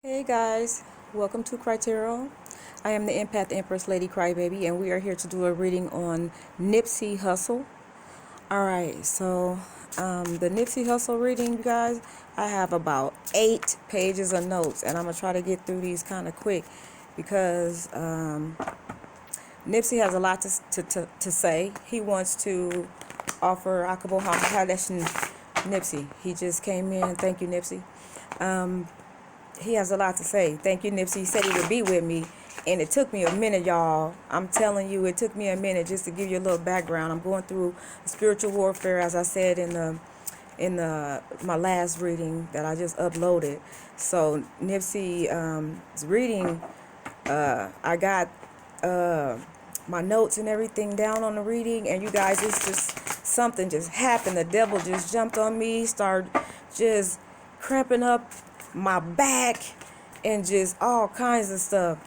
Hey guys, welcome to CRYYYTarot. I am the Empath Empress Lady Crybaby, and we are here to do a reading on Nipsey Hussle. Alright, so the Nipsey Hussle reading, you guys, I have about 8 pages of notes, and I'm going to try to get through these kind of quick because Nipsey has a lot to say. He wants to offer Akabo Hadesh Nipsey. He just came in. Thank you, Nipsey. He has a lot to say. Thank you, Nipsey. He said he would be with me, and it took me a minute, y'all. I'm telling you, it took me a minute just to give you a little background. I'm going through spiritual warfare, as I said in my last reading that I just uploaded. So Nipsey's reading, I got my notes and everything down on the reading, and you guys, it's just something just happened. The devil just jumped on me, started just cramping up my back and just all kinds of stuff.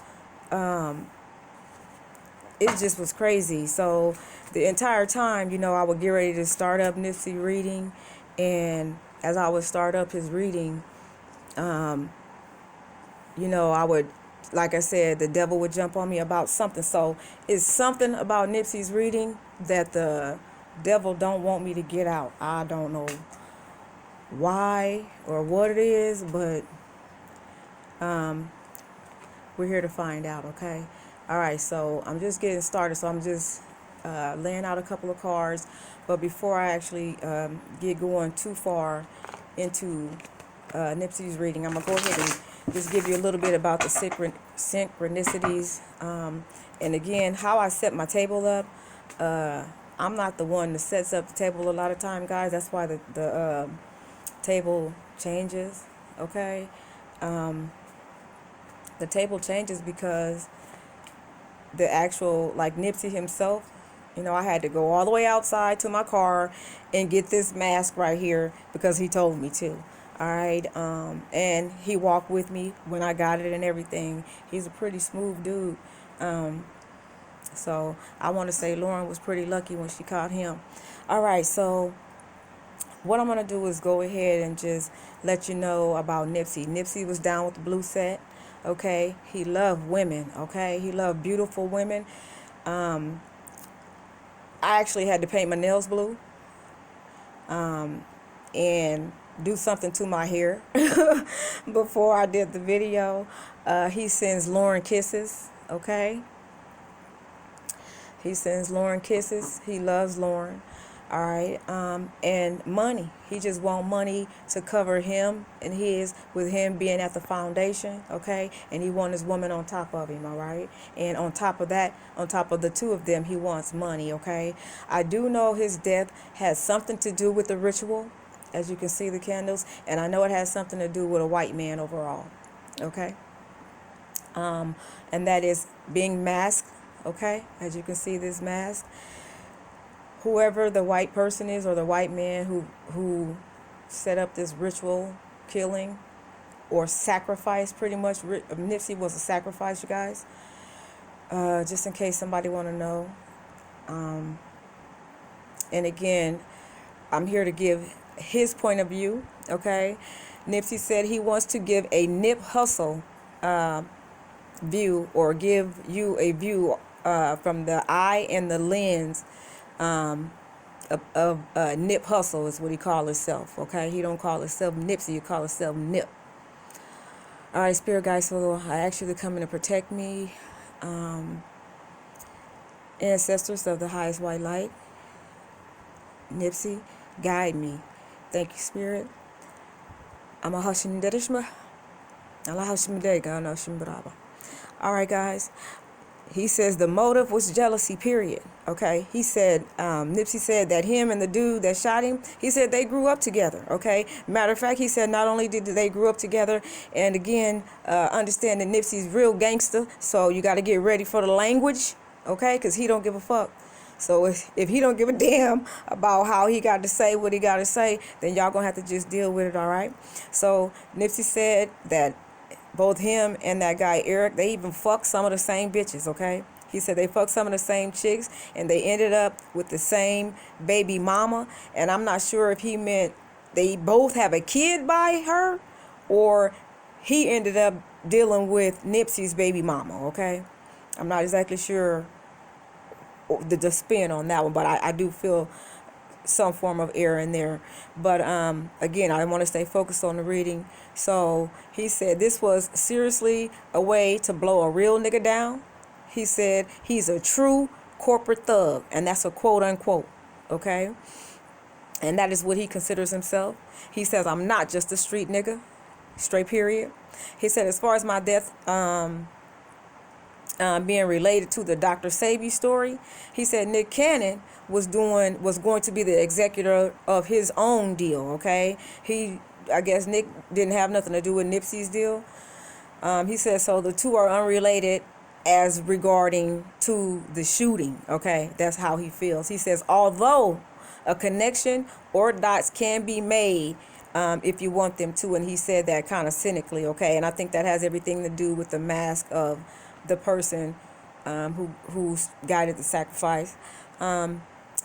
It just was crazy. So the entire time, I would get ready to start up Nipsey reading, and as I would start up his reading, I would, like I said, the devil would jump on me about something. So it's something about Nipsey's reading that the devil don't want me to get out. I don't know why or what it is, but we're here to find out. Okay, all right, so I'm just getting started, so I'm just laying out a couple of cards. But before I actually get going too far into Nipsey's reading, I'm gonna go ahead and just give you a little bit about the synchronicities, and again, how I set my table up. I'm not the one that sets up the table a lot of time, guys. That's why the table changes. Okay, the table changes because the actual, like Nipsey himself, I had to go all the way outside to my car and get this mask right here because he told me to. All right, and he walked with me when I got it and everything. He's a pretty smooth dude. So I want to say Lauren was pretty lucky when she caught him. All right, so what I'm going to do is go ahead and just let you know about Nipsey. Nipsey was down with the blue set, okay? He loved women, okay? He loved beautiful women. I actually had to paint my nails blue and do something to my hair before I did the video. He sends Lauren kisses, okay? He sends Lauren kisses. He loves Lauren. All right, and money. He just want money to cover him and his, with him being at the foundation, okay? And he want his woman on top of him, all right? And on top of that, on top of the two of them, he wants money, okay? I do know his death has something to do with the ritual, as you can see the candles, and I know it has something to do with a white man overall, okay? And that is being masked, okay? As you can see this mask. Whoever the white person is, or the white man who set up this ritual killing or sacrifice, pretty much. Nipsey was a sacrifice, you guys. Just in case somebody want to know. And again, I'm here to give his point of view, okay? Nipsey said he wants to give a Nip Hussle view, or give you a view from the eye and the lens of Nip Hussle is what he call himself, okay? He don't call himself Nipsey, he call himself Nip. All right, spirit guides, so I ask you to come in and protect me. Ancestors of the highest white light, Nipsey, guide me. Thank you, spirit. I'm a Hashim Derishma. Allah Hashim Dega, Hashim Braba. All right, guys. He says the motive was jealousy, period. Okay. He said, Nipsey said that him and the dude that shot him, he said they grew up together. Okay. Matter of fact, he said not only did they grew up together, and again, understand that Nipsey's real gangster. So you got to get ready for the language. Okay. Because he don't give a fuck. So if he don't give a damn about how he got to say what he got to say, then y'all going to have to just deal with it. All right. So Nipsey said that both him and that guy Eric, they even fucked some of the same bitches, okay? He said they fucked some of the same chicks, and they ended up with the same baby mama. And I'm not sure if he meant they both have a kid by her, or he ended up dealing with Nipsey's baby mama, okay? I'm not exactly sure the spin on that one, but I do feel some form of error in there. But again, I want to stay focused on the reading. So he said this was seriously a way to blow a real nigga down. He said he's a true corporate thug, and that's a quote unquote, okay? And that is what he considers himself. He says, I'm not just a street nigga, straight period. He said, as far as my death being related to the Dr. Sabi story, he said Nick Cannon was going to be the executor of his own deal, okay? I guess Nick didn't have nothing to do with Nipsey's deal. He said, so the two are unrelated as regarding to the shooting, okay? That's how he feels. He says, although a connection or dots can be made if you want them to, and he said that kind of cynically, okay? And I think that has everything to do with the mask of the person who's guided the sacrifice.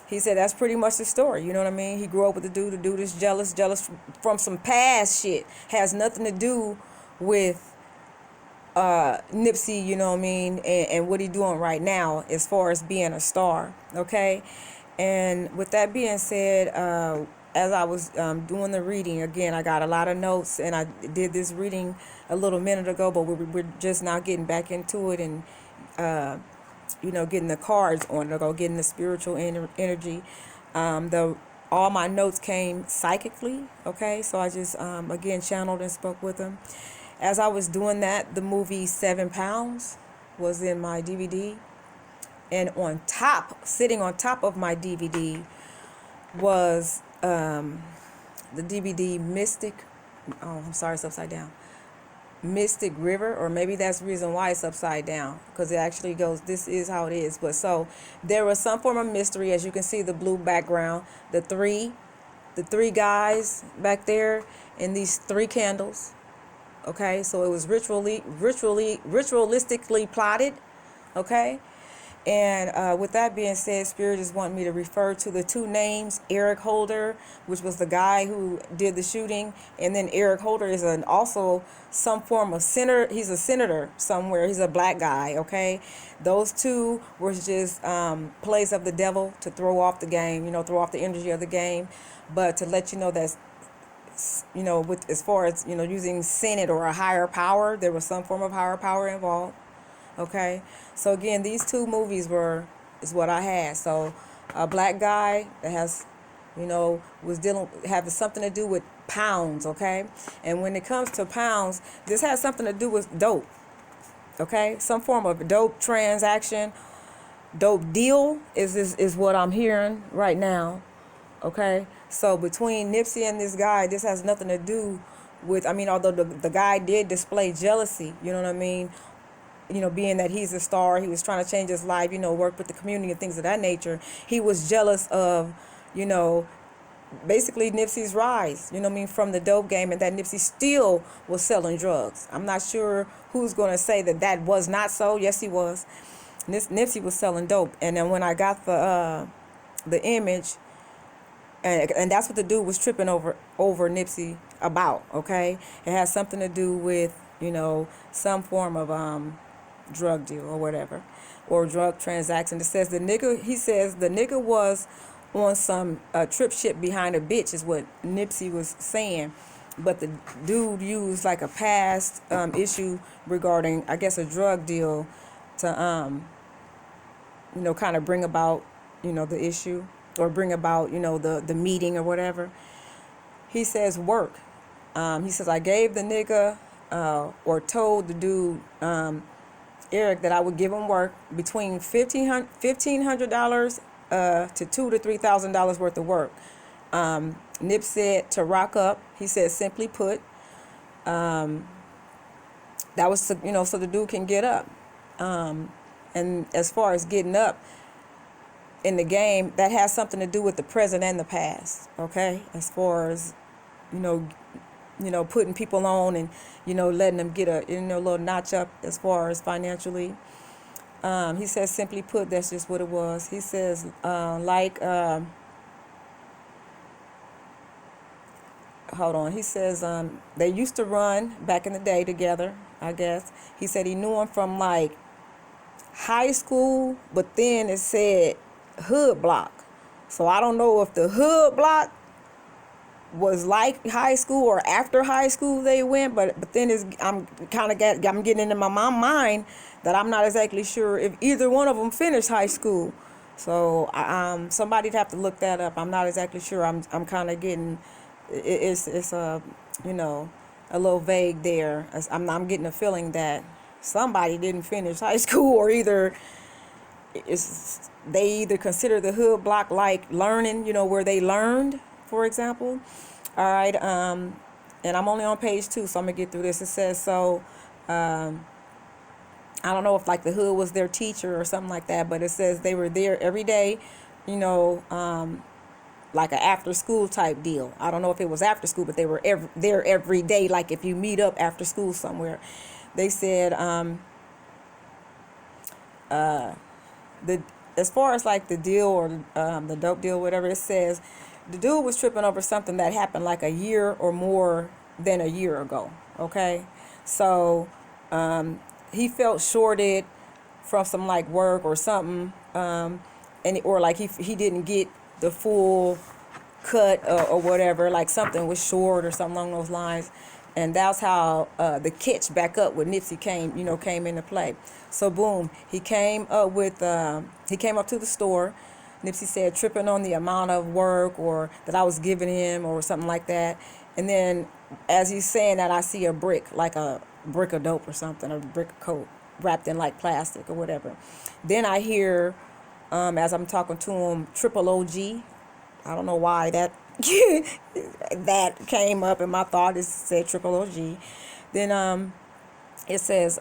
He said that's pretty much the story, you know what I mean? He grew up with the dude is jealous from some past shit. Has nothing to do with Nipsey, you know what I mean, and what he doing right now as far as being a star, okay? And with that being said, as I was doing the reading, again, I got a lot of notes, and I did this reading a little minute ago, but we're just now getting back into it and, getting the cards on to go, getting the spiritual energy. All my notes came psychically, okay? So I just, again, channeled and spoke with them. As I was doing that, the movie 7 Pounds was in my DVD. And sitting on top of my DVD was the DVD Mystic. Oh, I'm sorry, it's upside down. Mystic River, or maybe that's the reason why it's upside down, because it actually goes, this is how it is. But so there was some form of mystery, as you can see the blue background, the three guys back there, and these 3 candles. Okay, so it was ritualistically plotted. Okay. And with that being said, Spirit just wanted me to refer to the 2 names, Eric Holder, which was the guy who did the shooting, and then Eric Holder is also some form of senator. He's a senator somewhere. He's a black guy, okay? Those 2 were just plays of the devil to throw off the game, throw off the energy of the game, but to let you know that, with as far as, using Senate or a higher power, there was some form of higher power involved. Okay, so again, these 2 movies is what I had. So a black guy that has, was having something to do with pounds. Okay, and when it comes to pounds, this has something to do with dope. Okay, some form of dope transaction, dope deal is what I'm hearing right now. Okay, so between Nipsey and this guy, this has nothing to do with. Although the guy did display jealousy, you know what I mean. Being that he's a star, he was trying to change his life, work with the community and things of that nature. He was jealous of, basically Nipsey's rise, from the dope game, and that Nipsey still was selling drugs. I'm not sure who's going to say that was not so. Yes, he was. Nipsey was selling dope. And then when I got the image, and that's what the dude was tripping over Nipsey about, okay? It has something to do with, some form of drug deal or whatever, or drug transaction. It says the nigga was on some trip ship behind a bitch, is what Nipsey was saying, but the dude used like a past issue regarding, I guess, a drug deal to kind of bring about the issue, or bring about the meeting or whatever. He says work. He says I gave the nigga or told the dude Eric that I would give him work between $1,500 to $2,000 to $3,000 worth of work. Nip said to rock up. He said, simply put, that was so the dude can get up. And as far as getting up in the game, that has something to do with the present and the past. Okay, as far as putting people on and, letting them get a, little notch up as far as financially. He says, simply put, that's just what it was. He says, hold on. He says they used to run back in the day together, I guess. He said he knew him from like high school, but then it said hood block. So I don't know if the hood block was like high school or after high school they went, but then I'm getting into my mind that I'm not exactly sure if either one of them finished high school. So somebody'd have to look that up. I'm not exactly sure. I'm kind of getting it's you know, a little vague there. I'm getting a feeling that somebody didn't finish high school, or they either consider the hood block like learning, you know, where they learned, for example. All right, and I'm only on page 2, so I'm gonna get through this. It says, so I don't know if like the hood was their teacher or something like that, but it says they were there every day, you know, like an after school type deal. I don't know if it was after school, but they were there every day, like if you meet up after school somewhere. They said as far as like the deal or the dope deal, whatever, it says the dude was tripping over something that happened like a year or more than a year ago. Okay, so he felt shorted from some like work or something, or like he didn't get the full cut or whatever, like something was short or something along those lines. And that's how the catch back up with Nipsey came into play. So boom, he came up to the store. Nipsey said tripping on the amount of work or that I was giving him or something like that. And then as he's saying that, I see a brick, like a brick of dope or something, a brick of coke wrapped in like plastic or whatever. Then I hear, as I'm talking to him, triple OG. I don't know why that that came up in my thought. It said triple OG. Then it says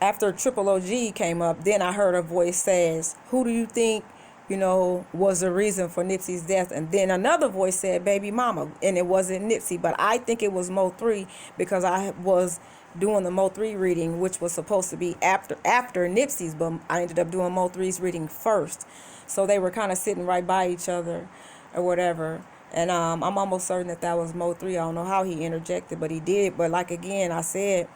after triple OG came up, then I heard a voice says, who do you think, you know, was the reason for Nipsey's death? And then another voice said, baby mama. And it wasn't Nipsey, but I think it was Mo 3 because I was doing the Mo 3 reading, which was supposed to be after Nipsey's, but I ended up doing Mo 3's reading first. So they were kind of sitting right by each other or whatever. And I'm almost certain that was Mo 3. I don't know how he interjected, but he did. But like, again, I said,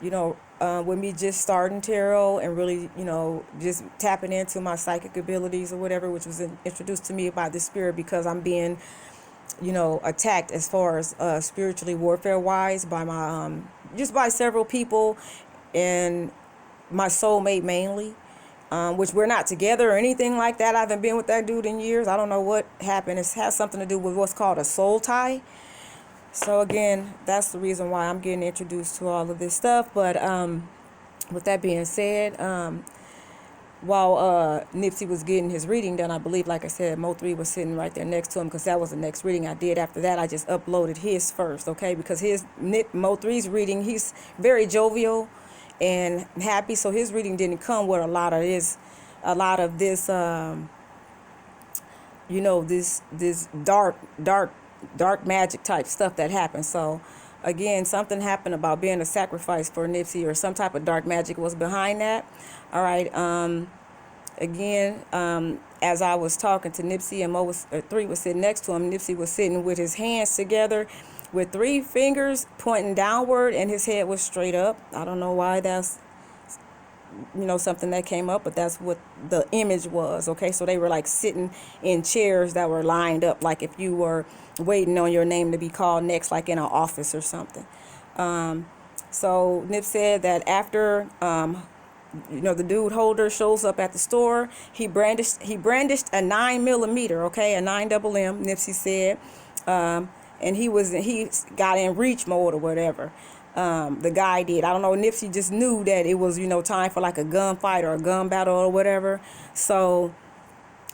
you know, with me just starting tarot and really, you know, just tapping into my psychic abilities or whatever, which was introduced to me by the spirit because I'm being, you know, attacked as far as spiritually warfare-wise by my, just by several people and my soulmate mainly. Which we're not together or anything like that. I haven't been with that dude in years. I don't know what happened. It has something to do with what's called a soul tie. So again, that's the reason why I'm getting introduced to all of this stuff. But with that being said, while Nipsey was getting his reading done, I believe, like I said, Mo 3 was sitting right there next to him because that was the next reading I did. After that, I just uploaded his first, okay? Because Mo 3's reading, he's very jovial and happy, so his reading didn't come with a lot of this you know, this dark magic type stuff that happened. So again, something happened about being a sacrifice for Nipsey, or some type of dark magic was behind that. All right, again, as I was talking to Nipsey and Mo 3 was sitting next to him, Nipsey was sitting with his hands together with 3 fingers pointing downward, and his head was straight up. I don't know why that's, you know, something that came up, but that's what the image was, okay? So they were like sitting in chairs that were lined up, like if you were waiting on your name to be called next, like in an office or something. So Nip said that after, you know, the dude Holder shows up at the store, he brandished a 9mm, okay, a 9mm, Nipsey said. And he got in reach mode or whatever. The guy did. I don't know. Nipsey just knew that it was, you know, time for like a gunfight or a gun battle or whatever. So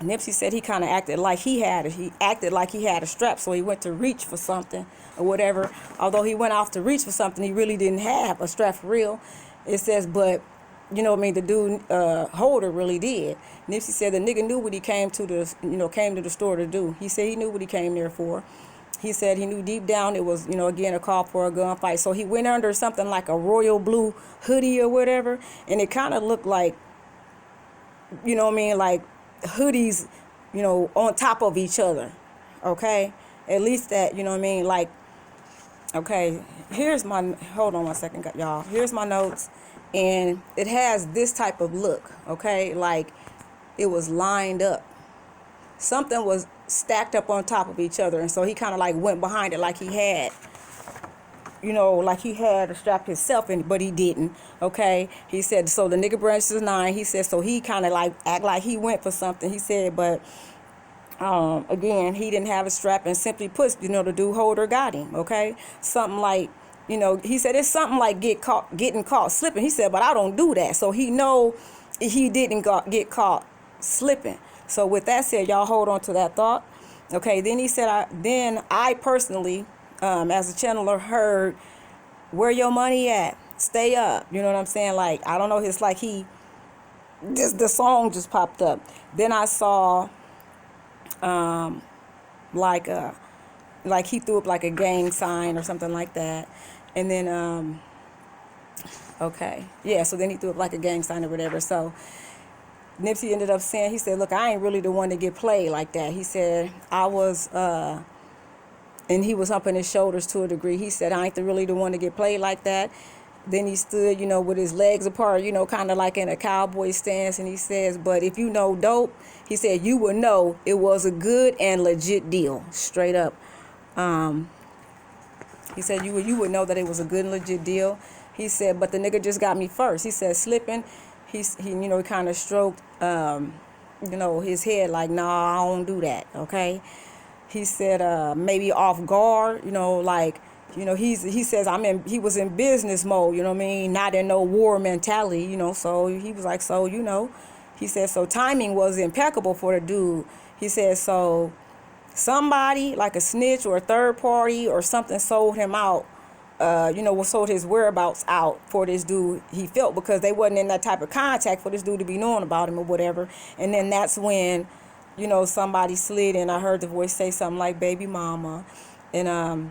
Nipsey said he kind of acted like he had a strap. So he went to reach for something or whatever. Although he went off to reach for something, he really didn't have a strap for real. It says, but you know what I mean, the dude Holder really did. Nipsey said the nigga knew what he came to the store to do. He said he knew what he came there for. He said he knew deep down it was, you know, again, a call for a gunfight. So he went under something like a royal blue hoodie or whatever, and it kind of looked like, you know what I mean, like hoodies, you know, on top of each other, okay? At least that, you know what I mean? Like, okay, hold on one second, y'all. Here's my notes. And it has this type of look, okay? Like, it was lined up. Something was stacked up on top of each other. And so he kind of like went behind it like he had, you know, like he had strapped himself in, but he didn't. Okay. He said, so the nigga branch is 9. He said, so he kind of like act like he went for something. He said, but again, he didn't have a strap, and simply put, you know, the dude holder got him. Okay. Something like, you know, he said it's something like getting caught slipping. He said, but I don't do that. So he know he didn't get caught slipping. So with that said, y'all hold on to that thought. Okay, then he said, I personally, as a channeler, heard, where your money at? Stay up. You know what I'm saying? Like, I don't know, it's like the song just popped up. Then I saw, like he threw up like a gang sign or something like that. And then, okay, yeah, so then he threw up like a gang sign or whatever. So Nipsey ended up saying, he said, look, I ain't really the one to get played like that. He said, I was, and he was humping his shoulders to a degree. He said, I ain't really the one to get played like that. Then he stood, you know, with his legs apart, you know, kind of like in a cowboy stance. And he says, but if you know dope, he said, you would know it was a good and legit deal. Straight up. He said, you would know that it was a good and legit deal. He said, but the nigga just got me first. He said, slipping. He you know, he kind of stroked, you know, his head like, nah, I don't do that, okay? He said, maybe off guard, you know, like, you know, he says, he was in business mode, you know what I mean? Not in no war mentality, you know, so he was like, so, you know, he said, so timing was impeccable for the dude. He said, so somebody, like a snitch or a third party or something, sold him out. You know, sold his whereabouts out for this dude, he felt, because they wasn't in that type of contact for this dude to be knowing about him or whatever. And then that's when, you know, somebody slid in. I heard the voice say something like baby mama. And,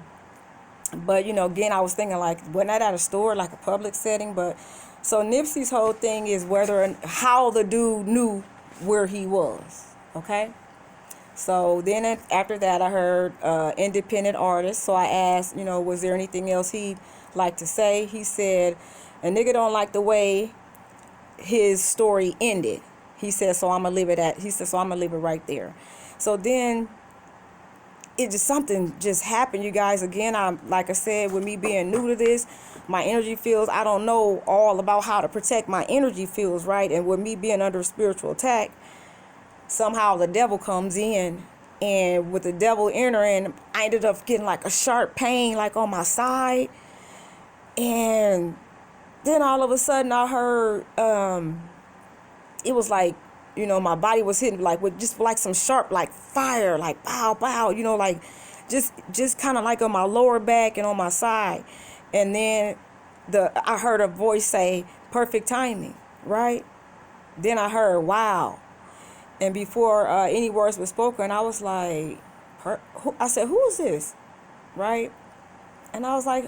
but, you know, again, I was thinking like, wasn't that at a store, like a public setting? But so Nipsey's whole thing is how the dude knew where he was. Okay. So then after that, I heard independent artist. So I asked, you know, was there anything else he'd like to say? He said, a nigga don't like the way his story ended. He said, so I'm going to leave it at, he said, so I'm going to leave it right there. So then something just happened, you guys. Again, like I said, with me being new to this, my energy fields, I don't know all about how to protect my energy fields, right? And with me being under spiritual attack, somehow the devil comes in, and with the devil entering, I ended up getting like a sharp pain like on my side. And then all of a sudden I heard it was like, you know, my body was hitting like with just like some sharp like fire, like pow pow, you know, like just kind of like on my lower back and on my side. And then I heard a voice say perfect timing, right? Then I heard wow. And before any words were spoken, I was like, I said, who is this? Right? And I was like,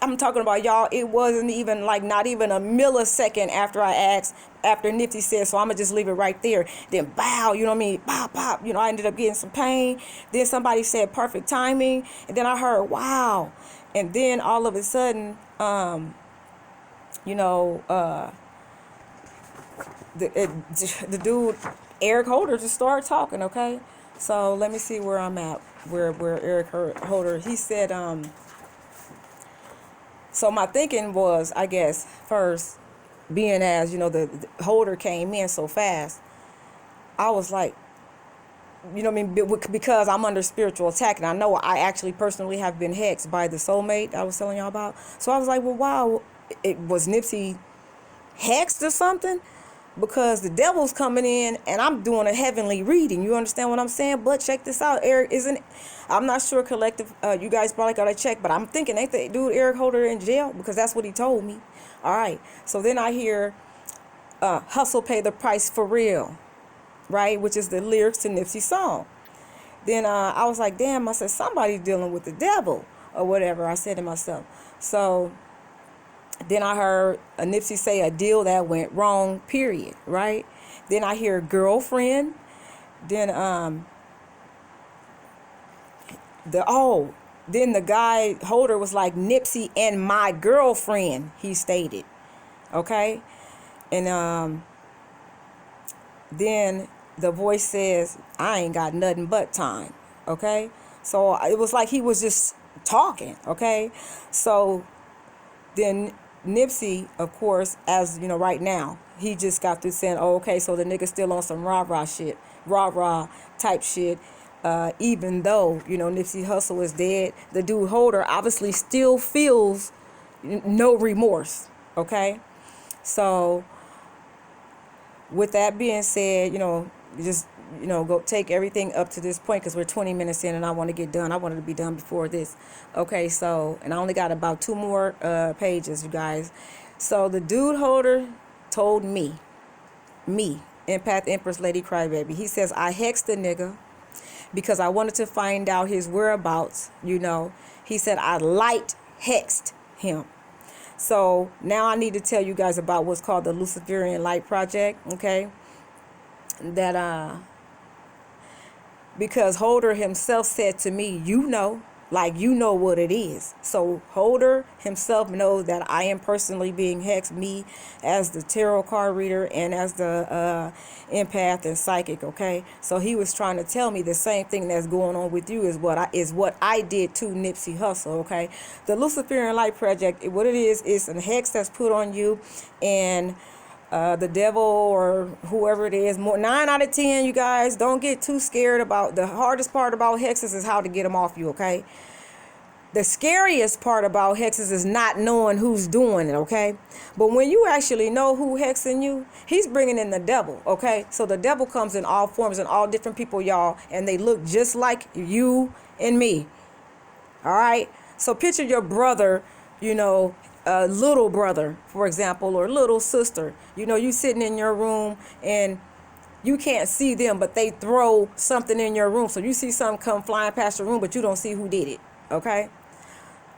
I'm talking about, y'all, it wasn't even like not even a millisecond after I asked, after Nipsey said, so I'm going to just leave it right there. Then bow, you know what I mean? Bow, pop. You know, I ended up getting some pain. Then somebody said perfect timing. And then I heard, wow. And then all of a sudden, you know, the dude, Eric Holder, just started talking, okay? So let me see where I'm at, where Eric Holder, he said, so my thinking was, I guess, first, being as, you know, the Holder came in so fast, I was like, you know what I mean, because I'm under spiritual attack, and I know I actually personally have been hexed by the soulmate I was telling y'all about. So I was like, well, wow, it was Nipsey hexed or something? Because the devil's coming in and I'm doing a heavenly reading. You understand what I'm saying? But check this out, Eric, I'm not sure, collective, you guys probably got to check, but I'm thinking, ain't the dude Eric Holder in jail? Because that's what he told me. All right. So then I hear Hussle pay the price for real, right? Which is the lyrics to Nipsey's song. Then I was like, damn, I said, somebody's dealing with the devil or whatever, I said to myself. So then I heard a Nipsey say a deal that went wrong, period, right? Then I hear girlfriend. Then then the guy Holder was like, Nipsey and my girlfriend, he stated. Okay? And then the voice says, I ain't got nothing but time. Okay? So it was like he was just talking. Okay? So then Nipsey, of course, as you know, right now, he just got through saying, oh, okay, so the nigga still on some rah-rah shit, rah-rah type shit. Even though, you know, Nipsey Hussle is dead, the dude Holder obviously still feels no remorse. Okay? So with that being said, you know, just, you know, go take everything up to this point because we're 20 minutes in and I want to get done. I wanted to be done before this. Okay, so, and I only got about 2 more pages, you guys. So the dude Holder told me, Empath Empress Lady Crybaby, he says, I hexed the nigga because I wanted to find out his whereabouts, you know. He said, I light hexed him. So now I need to tell you guys about what's called the Luciferian Light Project, okay? That, because Holder himself said to me, you know, like you know what it is. So Holder himself knows that I am personally being hexed, me as the tarot card reader and as the empath and psychic, okay? So he was trying to tell me the same thing that's going on with you is what I did to Nipsey Hussle, okay? The Luciferian Light Project, what it is a hex that's put on you, and the devil or whoever it is, 9 out of 10, you guys, don't get too scared about, the hardest part about hexes is how to get them off you, okay? The scariest part about hexes is not knowing who's doing it, okay? But when you actually know who hexing you, he's bringing in the devil, okay? So the devil comes in all forms and all different people, y'all, and they look just like you and me, all right? So picture your brother, you know, little brother, for example, or little sister. You know, you sitting in your room and you can't see them, but they throw something in your room. So you see something come flying past your room, but you don't see who did it, okay?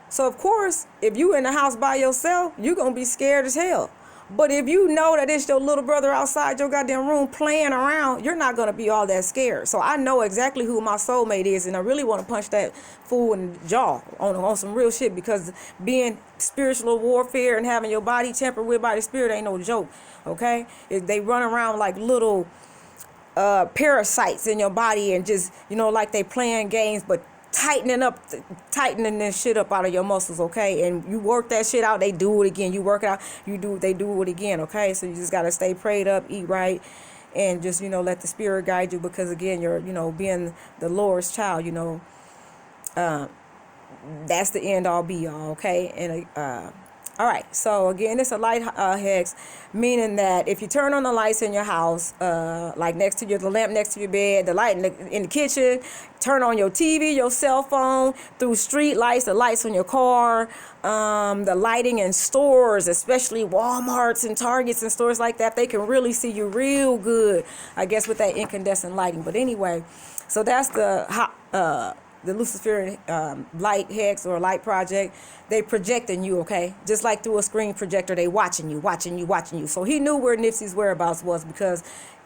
So, of course, if you in the house by yourself, you're going to be scared as hell. But if you know that it's your little brother outside your goddamn room playing around, you're not going to be all that scared. So I know exactly who my soulmate is, and I really want to punch that fool in the jaw on some real shit, because being spiritual warfare and having your body tempered with by the spirit ain't no joke, okay? They run around like little parasites in your body and just, you know, like they playing games, but tightening this shit up out of your muscles, okay? And you work that shit out, they do it again. You work it out, they do it again, okay? So you just got to stay prayed up, eat right, and just, you know, let the spirit guide you, because again, you're, you know, being the Lord's child, you know, that's the end all be all, okay? And all right, so again, it's a light hex, meaning that if you turn on the lights in your house, like the lamp next to your bed, the light in the kitchen, turn on your TV, your cell phone, through street lights, the lights on your car, the lighting in stores, especially Walmarts and Targets and stores like that, they can really see you real good, I guess, with that incandescent lighting. But anyway, so that's the Luciferian light hex or light project. They projecting you, okay? Just like through a screen projector, they watching you. So he knew where Nipsey's whereabouts was, because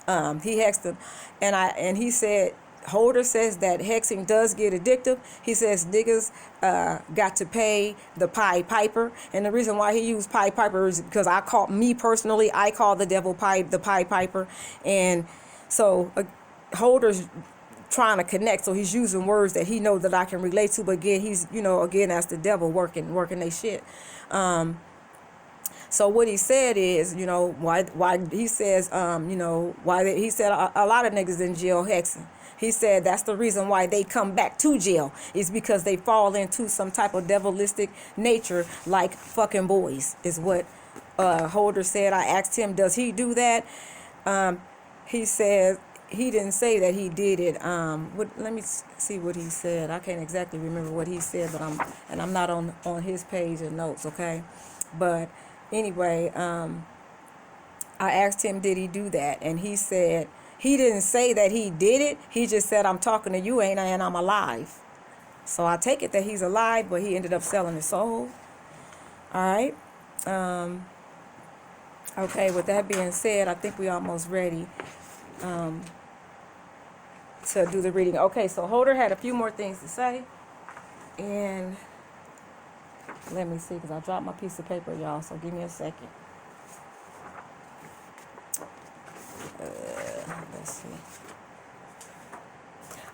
he hexed him. And he said, Holder says that hexing does get addictive. He says niggas got to pay the Pied Piper. And the reason why he used Pied Piper is because I call the devil the Pied Piper. And so Holder's trying to connect, so he's using words that he knows that I can relate to, but again, he's, you know, again, that's the devil working they shit. So what he said is, you know, why he says, you know, he said a lot of niggas in jail hexing. He said that's the reason why they come back to jail, is because they fall into some type of devilistic nature, like fucking boys, is what Holder said. I asked him, does he do that? He said he didn't say that he did it. Let me see what he said. I can't exactly remember what he said, but I'm not on his page of notes, okay? But anyway, I asked him, did he do that? And he said he didn't say that he did it. He just said, I'm talking to you, ain't I? And I'm alive. So I take it that he's alive, but he ended up selling his soul. All right. Okay, with that being said, I think we almost ready to do the reading. Okay, so Holder had a few more things to say. And let me see, because I dropped my piece of paper, y'all, so give me a second. Let's see.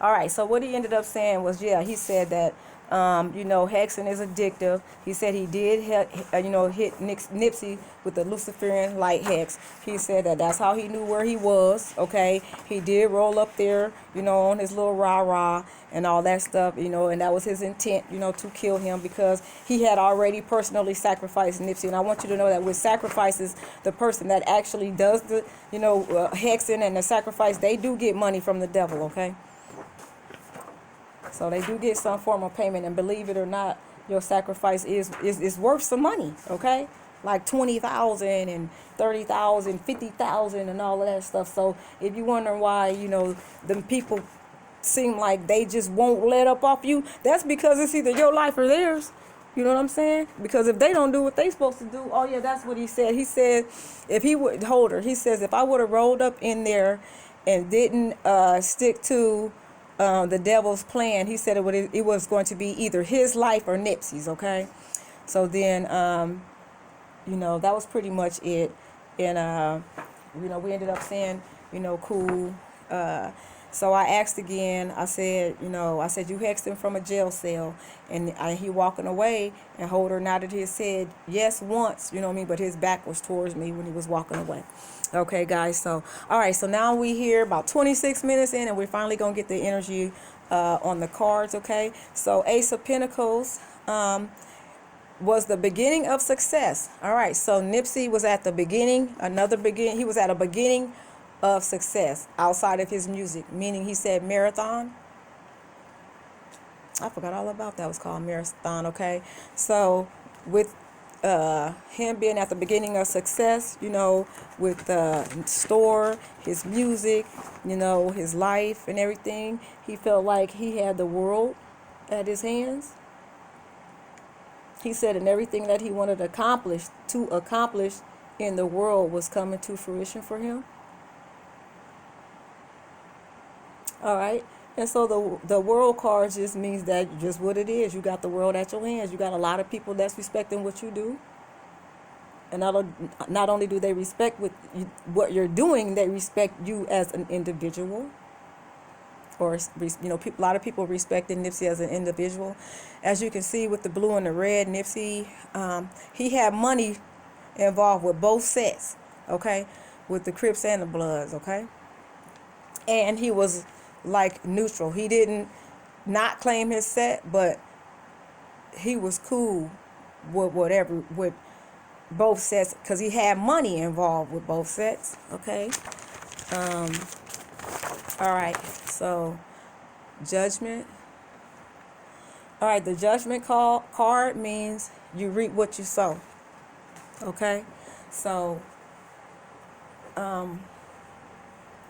All right, so what he ended up saying was, yeah, he said that, you know, hexing is addictive. He said he did, you know, hit Nipsey with the Luciferian light hex. He said that that's how he knew where he was, okay? He did roll up there, you know, on his little rah-rah and all that stuff, you know, and that was his intent, you know, to kill him because he had already personally sacrificed Nipsey. And I want you to know that with sacrifices, the person that actually does the, you know, hexing and the sacrifice, they do get money from the devil, okay? So they do get some form of payment, and believe it or not, your sacrifice is worth some money, okay? Like 20,000 and 30,000, 50,000 and all of that stuff. So if you're wondering why, you know, them people seem like they just won't let up off you, that's because it's either your life or theirs. You know what I'm saying? Because if they don't do what they supposed to do, oh yeah, that's what he said. He said if he would hold her, he says if I would have rolled up in there and didn't stick to the devil's plan, he said it was going to be either his life or Nipsey's, okay? So then, you know, that was pretty much it. And, you know, we ended up saying, you know, cool. So I asked again, I said, you know, I said, you hexed him from a jail cell. And he walking away, and Holder nodded his head yes once, you know what I mean? But his back was towards me when he was walking away. Okay, guys, so, all right, so now we here about 26 minutes in, and we're finally going to get the energy on the cards, okay? So Ace of Pentacles was the beginning of success. All right, so Nipsey was at the beginning, he was at a beginning of success outside of his music, meaning he said marathon. I forgot all about that. It was called marathon, okay? So with him being at the beginning of success, you know, with the store, his music, you know, his life and everything, he felt like he had the world at his hands. He said, and everything that he wanted to accomplish in the world was coming to fruition for him. All right. And so the world card just means that just what it is. You got the world at your hands. You got a lot of people that's respecting what you do. And not only do they respect what you're doing, they respect you as an individual. Or, you know, a lot of people respecting Nipsey as an individual. As you can see with the blue and the red, Nipsey, he had money involved with both sets, okay? With the Crips and the Bloods, okay? And he was like neutral. He didn't not claim his set, but he was cool with whatever, with both sets, because he had money involved with both sets, okay? All right, so Judgment. All right, the Judgment card means you reap what you sow, okay? So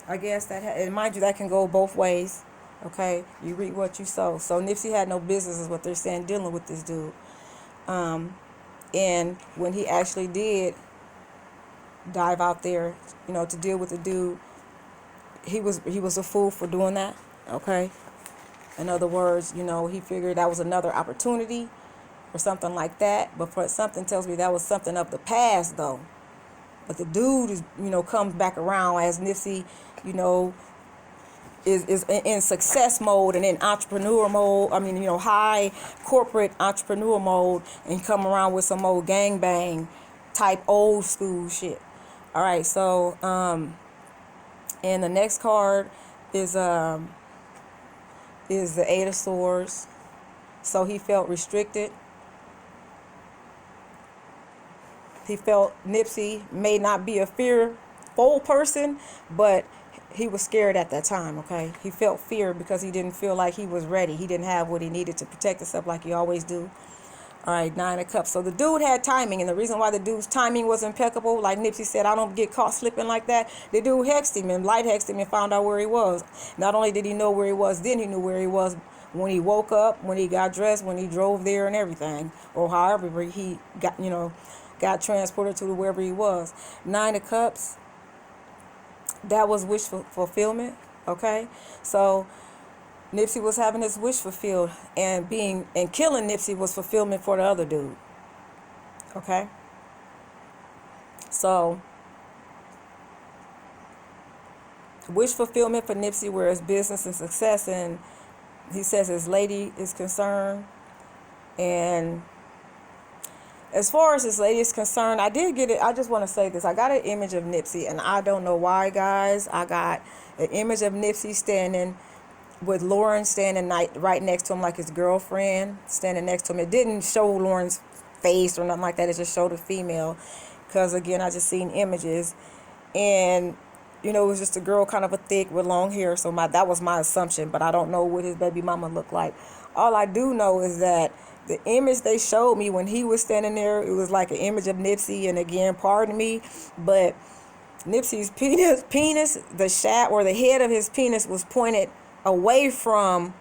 I guess that, and mind you, that can go both ways, okay? You reap what you sow. So Nipsey had no business, is what they're saying, dealing with this dude. And when he actually did dive out there, you know, to deal with the dude, he was a fool for doing that, okay? In other words, you know, he figured that was another opportunity or something like that. But something tells me that was something of the past, though. But the dude is, you know, comes back around as Nipsey, you know, is in success mode and in entrepreneur mode. I mean, you know, high corporate entrepreneur mode, and come around with some old gangbang type old school shit. All right, so and the next card is the Eight of Swords. So he felt restricted. He felt Nipsey may not be a fearful person, but he was scared at that time, okay? He felt fear because he didn't feel like he was ready. He didn't have what he needed to protect himself like he always do. All right, Nine of Cups. So the dude had timing, and the reason why the dude's timing was impeccable, like Nipsey said, I don't get caught slipping like that. The dude hexed him and light hexed him and found out where he was. Not only did he know where he was then, he knew where he was when he woke up, when he got dressed, when he drove there and everything, or however he got, you know, got transported to wherever he was. Nine of Cups, that was wish fulfillment, okay? So Nipsey was having his wish fulfilled, and killing Nipsey was fulfillment for the other dude. Okay? So, wish fulfillment for Nipsey, where his business and success, and he says his lady is concerned. And as far as his lady is concerned, I did get it. I just want to say this. I got an image of Nipsey, and I don't know why, guys. I got an image of Nipsey standing with Lauren standing right next to him, like his girlfriend standing next to him. It didn't show Lauren's face or nothing like that. It just showed a female, because again, I just seen images, and it was just a girl, kind of a thick with long hair. So that was my assumption, but I don't know what his baby mama looked like. All I do know is that the image they showed me when he was standing there, it was like an image of Nipsey. And again, pardon me, but Nipsey's penis, the shaft or the head of his penis was pointed away from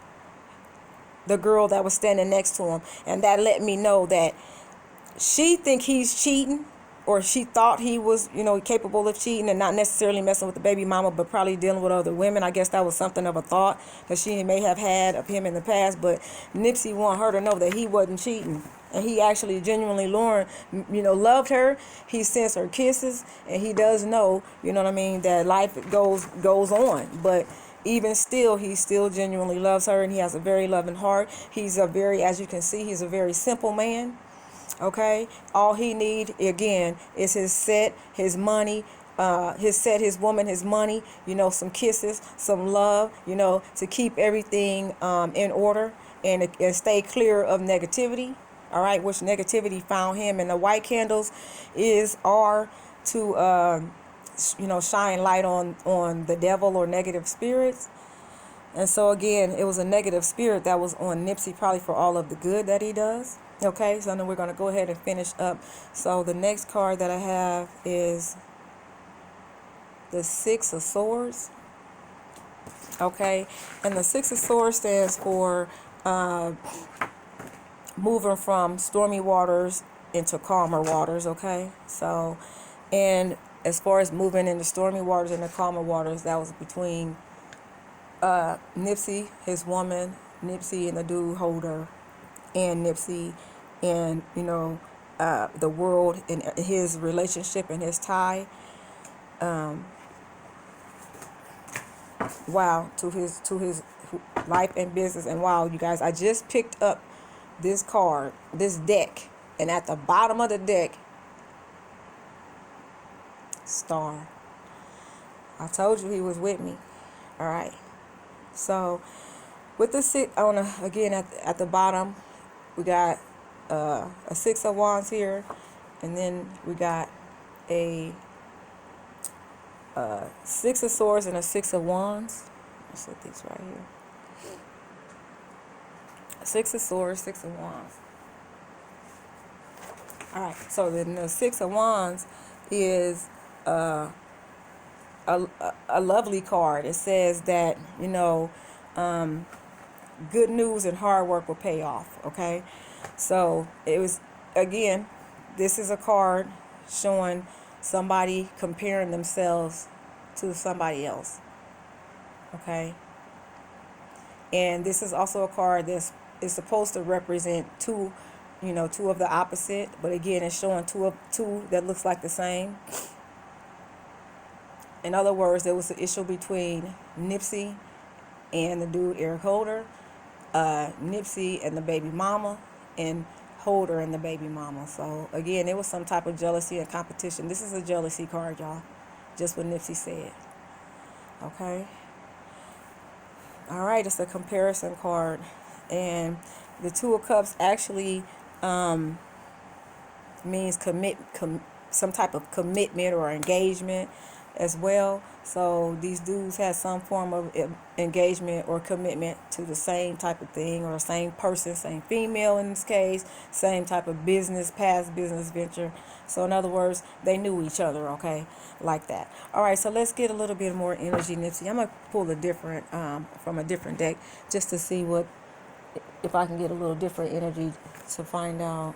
the girl that was standing next to him. And that let me know that she think he's cheating, or she thought he was, capable of cheating and not necessarily messing with the baby mama, but probably dealing with other women. I guess that was something of a thought that she may have had of him in the past. But Nipsey wanted her to know that he wasn't cheating. And he actually genuinely, Lauren, loved her. He sends her kisses, and he does know, that life goes on. But even still, he still genuinely loves her, and he has a very loving heart. As you can see, he's a very simple man. Okay, all he need again is his set, his money, his woman, his money. Some kisses, some love. To keep everything in order and stay clear of negativity. All right, which negativity found him, and the white candles are to shine light on the devil or negative spirits. And so again, it was a negative spirit that was on Nipsey, probably for all of the good that he does. Okay, so then we're going to go ahead and finish up. So the next card that I have is the Six of Swords. Okay, and the Six of Swords stands for moving from stormy waters into calmer waters. Okay, so, and as far as moving into stormy waters and the calmer waters, that was between Nipsey, his woman, Nipsey and the dude Holder, and Nipsey and the world and his relationship and his tie to his life and business. And wow, you guys, I just picked up this card, this deck, and at the bottom of the deck, star. I told you he was with me. All right, so with the six again at the bottom, we got a Six of Wands here, and then we got a Six of Swords and a Six of Wands. Let's put these right here. Six of Swords, Six of Wands. All right, so then the Six of Wands is a lovely card. It says that good news and hard work will pay off. Okay, so it was, again, this is a card showing somebody comparing themselves to somebody else. Okay, and this is also a card that's is supposed to represent two of the opposite, but again, it's showing two that looks like the same. In other words, there was an issue between Nipsey and the dude Eric Holder, Nipsey and the baby mama, and Holder and the baby mama. So again, there was some type of jealousy and competition. This is a jealousy card, y'all. Just what Nipsey said. Okay. All right, it's a comparison card, and the Two of Cups actually means some type of commitment or engagement as well. So these dudes had some form of engagement or commitment to the same type of thing, or same person, same female in this case, same type of past business venture. So in other words, they knew each other, okay, like that. All right, so let's get a little bit more energy, Nipsey. I'm gonna pull a different from a different deck just to see if I can get a little different energy to find out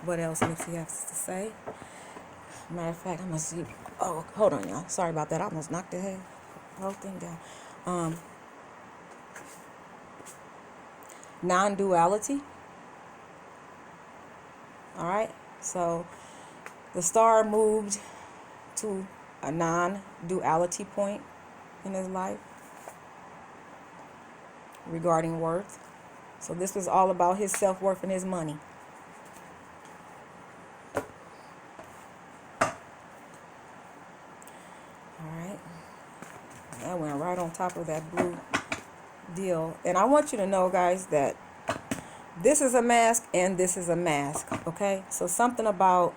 what else Nipsey has to say. Matter of fact, I'm gonna see. Oh, hold on, y'all. Sorry about that. I almost knocked the whole thing down. non-duality. All right, so the star moved to a non-duality point in his life regarding worth. So this was all about his self-worth and his money. Alright. That went right on top of that blue deal. And I want you to know, guys, that this is a mask and this is a mask. Okay? So something about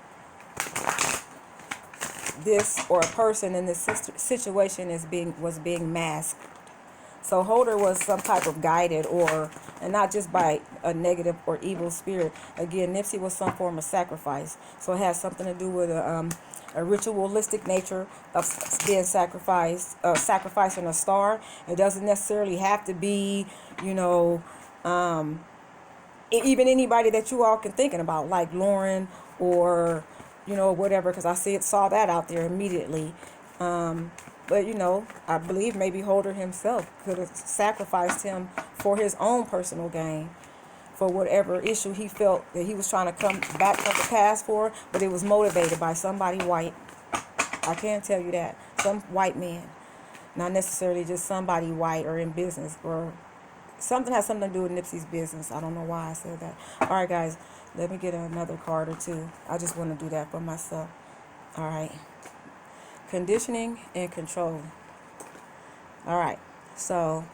this or a person in this situation was being masked. So Holder was some type of guided, and not just by a negative or evil spirit. Again, Nipsey was some form of sacrifice. So it has something to do with a ritualistic nature of being sacrificed, sacrificing a star. It doesn't necessarily have to be, you know, even anybody that you all can thinking about, like Lauren or, you know, whatever, because I saw that out there immediately. But, you know, I believe maybe Holder himself could have sacrificed him for his own personal gain, for whatever issue he felt that he was trying to come back from the past for, but it was motivated by somebody white. I can tell you that. Some white man. Not necessarily just somebody white or in business, or something has something to do with Nipsey's business. I don't know why I said that. All right, guys, let me get another card or two. I just want to do that for myself. All right. Conditioning and control. All right, so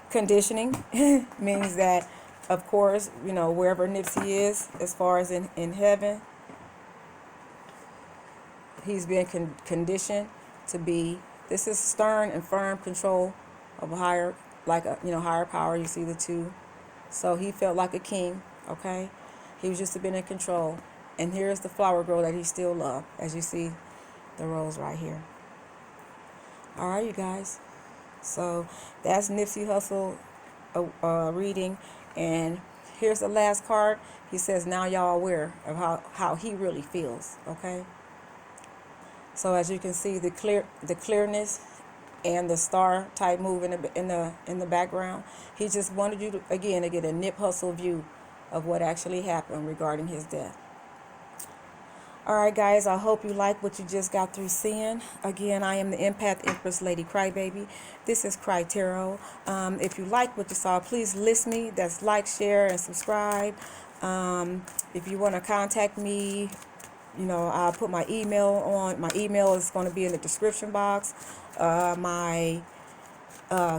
conditioning means that, of course, you know, wherever Nipsey is, as far as in heaven, he's being conditioned to be. This is stern and firm control of a higher, like a, you know, higher power. You see the two. So he felt like a king. Okay, he was just been in control. And here's the flower girl that he still loved, as you see. The rose right here. All right, you guys. So that's Nipsey Hussle reading. And here's the last card. He says, now y'all aware of how he really feels. Okay. So as you can see, the clearness and the star type move in the background. He just wanted you to, again, to get a Nip Hussle view of what actually happened regarding his death. Alright, guys, I hope you like what you just got through seeing. Again, I am the Empath Empress Lady CRYYY. This is CRYYTarot. If you like what you saw, please list me. That's like, share, and subscribe. If you want to contact me, you know, I'll put my email on. My email is going to be in the description box. My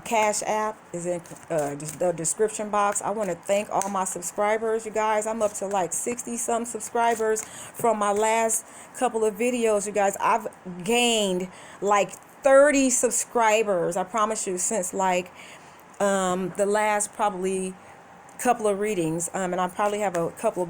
Cash App is in the description box. I want to thank all my subscribers, you guys. I'm up to like 60 some subscribers from my last couple of videos, you guys. I've gained like 30 subscribers, I promise you, since like the last probably couple of readings, and I probably have a couple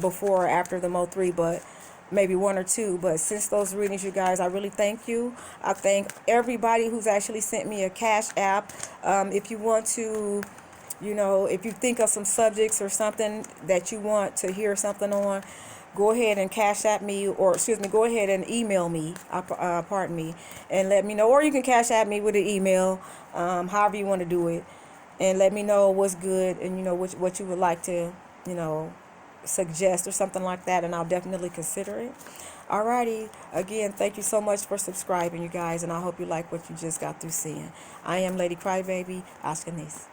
before or after the Mo3, but maybe one or two. But since those readings, you guys, I really thank you. I thank everybody who's actually sent me a Cash App. If you want to, you know, if you think of some subjects or something that you want to hear something on, go ahead and Cash App me, or excuse me, go ahead and email me, pardon me, and let me know. Or you can Cash App me with an email, however you want to do it, and let me know what's good and, you know, what you would like to, you know, suggest or something like that, and I'll definitely consider it. Alrighty, again, thank you so much for subscribing, you guys, and I hope you like what you just got through seeing. I am Lady CRYYY. Ashkenaz.